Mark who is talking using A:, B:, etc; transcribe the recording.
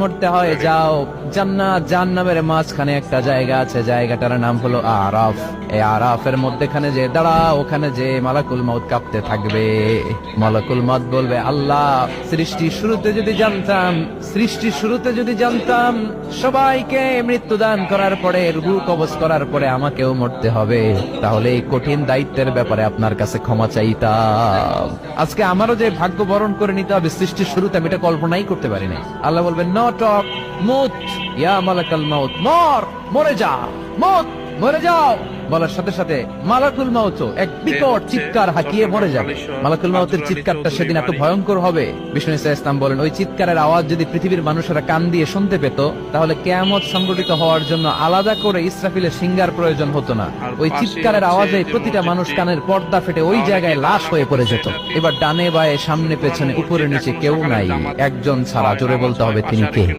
A: মরতে হয় যাও জান্নাত জাহান্নামের মাঝখানে একটা জায়গা আছে, জায়গাটার নাম হলো আরাফ। এই আরাফের মধ্যখানে যে দাঁড়া, ওখানে যে মালাকুল মউত কাঁপতে থাকবে। মালাকুল মউত বলবে, আল্লাহ সৃষ্টির শুরুতে যদি জানতাম সবাইকে মৃত্যু দান করার পরে, রূহ কবজ করার পরে আমাকেও মরতে হবে, তাহলে এই কঠিন দায়িত্বের ব্যাপারে আপনার কাছে ক্ষমা চাইতাম। আজকে আমারও যে ভাগ্য বরণ করে নিতে হবে সৃষ্টির শুরুতে, আমি এটা কল্পনাই করতে পারি না। আল্লাহ বলবেন, নো টক মুত ইয়া মালাকুল মউত, মরে যা, মরে যাও। বলার সাথে সাথে মালাকুল মউত এক বিকট চিৎকার হাঁকিয়ে মরে যাবে। মালাকুল মউতের চিৎকারটা সেদিন এত ভয়ঙ্কর হবে, বিষ্ণু ইসলাম বলেন, ওই চিৎকারের আওয়াজ যদি পৃথিবীর মানুষেরা কান দিয়ে শুনতে পেত, তাহলে কিয়ামত সংঘটিত হওয়ার জন্য আলাদা করে ইসরাফিলের সিঙ্গার প্রয়োজন হতো না। ওই চিৎকারের আওয়াজে প্রতিটা মানুষ কানের পর্দা ফেটে ওই জায়গায় লাশ হয়ে পড়ে যেত। এবার ডানে বায়ে সামনে পেছনে উপরে নিচে কেউ নাই, একজন ছাড়া। জোরে বলতে হবে, তিনি কে?